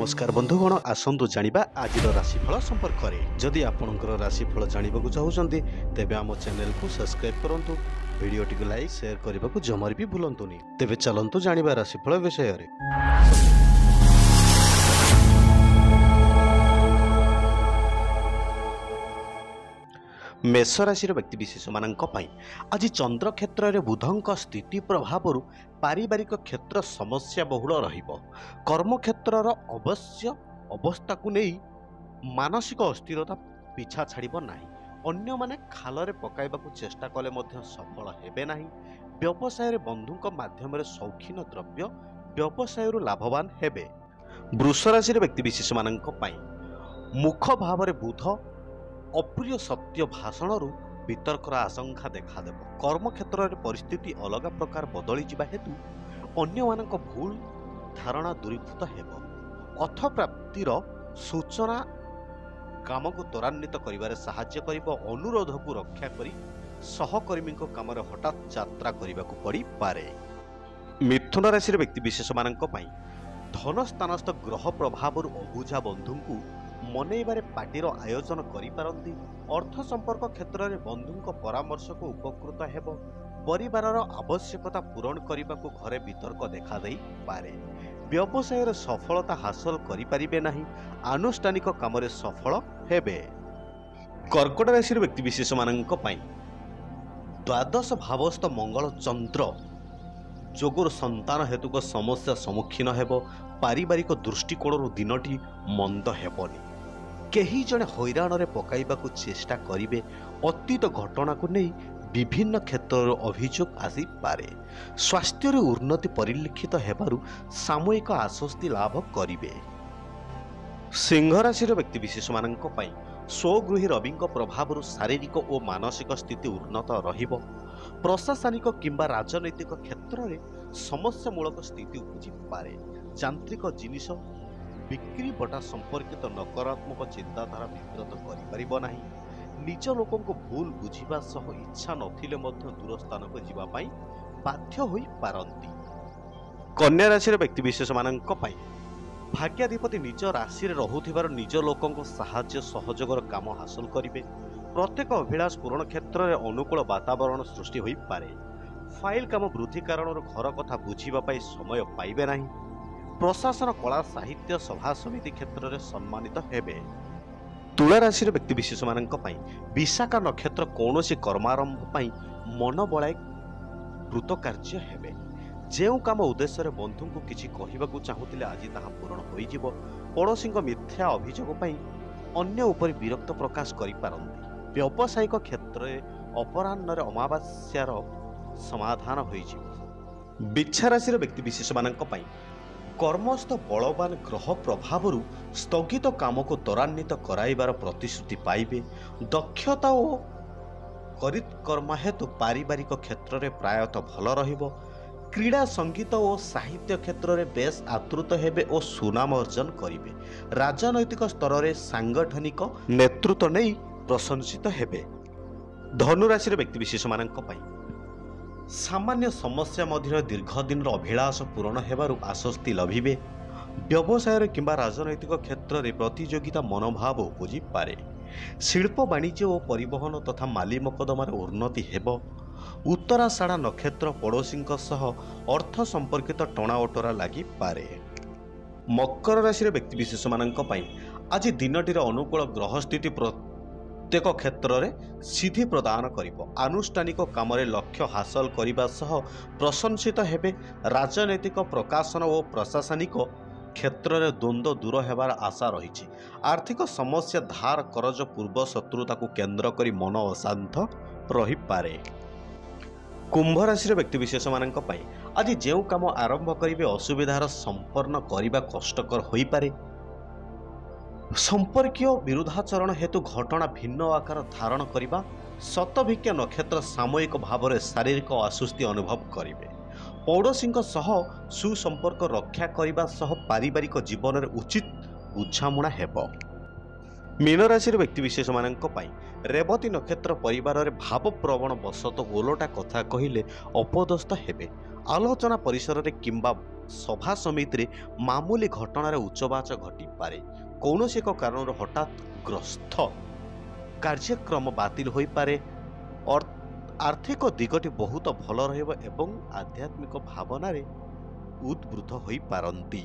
नमस्कार बंधुगण आसतु जानिबा आजिर राशिफल संपर्क में जदि आपणकर राशिफल जानवा चाहते तेबे आम चैनल को सब्सक्राइब करंतु वीडियो टी लाइक शेयर करने को जमार भी भूलंतुनि। तेबे चलंतु जानिबा राशिफल विषय रे। मेष राशि व्यक्तिशेष मान आज चंद्र क्षेत्र में बुधंक स्थिति प्रभाव पारिवारिक क्षेत्र समस्या बहुल कर्म क्षेत्र अवश्य अवस्था को नहीं मानसिक अस्थिरता पिछा छाड़ब ना। अन्य माने खाल पकाइबा चेष्टा कले सफल हेबे नहीं। व्यवसाय बंधुक माध्यम शौखीन द्रव्य व्यवसाय लाभवान हेबे। वृष राशि व्यक्तिशेष मान मुख भाव बुध अप्रिय सत्य भाषण वितर्कर आशंका देखादेव। कर्म क्षेत्र में परिस्थिति अलग प्रकार बदली जावा हेतु अन्य मानक भूल धारणा दूरीभूत हेब। अर्थ प्राप्तिर सूचना काम को त्वरान्वित करिबारे सहाय्य करिब। अनुरोध को रक्षा करी सहकर्मी काम हठात यात्रा करने को पड़ी पारे। मिथुन राशि व्यक्तिशेष मान धन स्थानस्थ ग्रह प्रभाव अबुझा बंधु को मनइबारे पार्टीर आयोजन करिपारंती। अर्थ संपर्क क्षेत्र में बंधुक परामर्श को उपकृत हेब। परिवारर आवश्यकता पूरण करने को घरे वितर्क देखा दे पारे। व्यवसाय सफलता हासिल करिपारिबे नाही। आनुष्ठानिक काम सफल हेबे। कर्कट राशि व्यक्तिशेष मानक द्वादश भावस्थ मंगल चंद्र जोगुर संतान हेतुक समस्या सम्मुखीन हेब। पारिवारिक दृष्टिकोण दिनटी मंद हेबनी। केही जने हैरान रे पकाइबाकू चेष्टा करिवे। अतीत घटना को नहीं विभिन्न क्षेत्र अभियोग आसी पारे। स्वास्थ्य रे उन्नति परिलक्षित हेबारु सामूहिक आश्वस्ति लाभ करिवे। सिंह राशि व्यक्तिशेष मानक स्वगृही रवि प्रभाव शारीरिक और मानसिक स्थिति उन्नत रहिबो। प्रशासनिक किंबा राजनैतिक क्षेत्र में समस्यामूलक स्थिति उपजी पारे। यांत्रिक जिनिष बिक्री बटा संपर्कित नकारात्मक चिंताधारा विब्रत करिपारिबो नाही। निज लोकों को भूल बुझिबा सह इच्छा नथिले मध्य दूर स्थान को जीवा पाई बाध्य होई पारंती। कन्या राशि व्यक्तिशेष मानक भाग्याधिपति निज राशि रहुथिबार निज लोकों को साहाय्य सहयोगर काम हासिल करिवे। प्रत्येक अभिलाष पूरण क्षेत्र में अनुकूल वातावरण सृष्टि होई पारे। फाइल काम वृद्धि कारण घर कथा बुझिबा पाई समय पाइबे नाही। प्रशासन कला साहित्य सभा समिति क्षेत्र में सम्मानित हेबे। तुला राशि व्यक्तिशेष मानक विशाखा नक्षत्र कौन कर्मारंभ पाई मन बलाय कृतकार्य हेबे। जेउ काम उद्देश्य बंधु को किसी कहवाकू चाहूतिले आज ताहा पूरण होइजिबो। पड़ोशी मिथ्या अभियोग पाई अन्य उपर विरक्त प्रकाश करिपारंती। व्यावसायिक क्षेत्र में अपराह्न अमावास्यार समाधान होइजिबो। बिच्छा राशि व्यक्तिशेष मानक कर्मस्थ बलवान ग्रह प्रभाव स्थगित काम को त्वरान्वित कराइबार प्रतिश्रुति पाइबे। दक्षता और करितकर्म हेतु पारिवारिक क्षेत्र में प्रायतः भल रहिबो। क्रीड़ा संगीत और साहित्य क्षेत्र में बेस आतृत हेबे और सुनाम अर्जन करिवे। राजनैतिक स्तर में सांगठनिक नेतृत्व नहीं प्रशंसित हेबे। धनु राशि व्यक्तिशेष मानक सामान्य समस्या मध्य दीर्घ दिन अभिलाष पूरण हेबारु आश्वस्ति लभिबे। व्यवसाय किंबा राजनैतिक क्षेत्र में प्रतियोगिता मनोभाव उपजी पारे। शिल्प वाणिज्य और परिवहन तथा माली मकदमार उन्नति हेब। उत्तराषाढ़ा नक्षत्र पड़ोशी सह अर्थ संपर्कित टणाओटरा लगी पारे। मकर राशि व्यक्तिशेष मानक आज दिनटीर अनुकूल ग्रह स्थिति प्रत्येक क्षेत्र में सिद्धि प्रदान करिबो। आनुष्ठानिक काम लक्ष्य हासिल करने सह प्रशंसित हेबे। राजनैतिक प्रकाशन और प्रशासनिक क्षेत्र में द्वंद्व दूर हेबार आशा रही। आर्थिक समस्या धार करज पूर्व शत्रुता को केन्द्र करी मन अशांत रही पारे। कुंभ राशि व्यक्तिशेष मानक आज जेउ काम आरंभ करिवे असुविधार संपन्न करने कष्टकर होई पारे। संपर्कीय विरुद्धाचरण हेतु घटना भिन्न आकार धारण करने। शतभिज्ञ नक्षत्र सामूहिक भाव में शारीरिक आश्वस्ति अनुभव करेंगे। पड़ोशी सह सुसंपर्क रक्षा करने सह पारिवारिक जीवन में उचित बुझामुणा हेब। मीन राशि व्यक्तिशेष मानक रेवती नक्षत्र परिवार में भावप्रवण बसत ओलटा कथा कहले अपदस्थ हेबे। ଆଲୋଚନା ପରିସରରେ କିମ୍ବା ସଭା ସମିତିରେ ମାମୁଲି ଘଟଣାରେ ଉଚ୍ଚବାଚ ଘଟିପାରେ। କୌଣସି ଏକ କାରଣରୁ ହଠାତ୍ ଗ୍ରସ୍ତ କାର୍ଯ୍ୟକ୍ରମ ବାତିଲ ହୋଇପାରେ। ଆର୍ଥିକ ଦିଗଟି ବହୁତ ଭଲ ରହିବ ଏବଂ ଆଧ୍ୟାତ୍ମିକ ଭାବନାରେ ଉଦ୍ବୁଦ୍ଧ ହୋଇପାରନ୍ତି।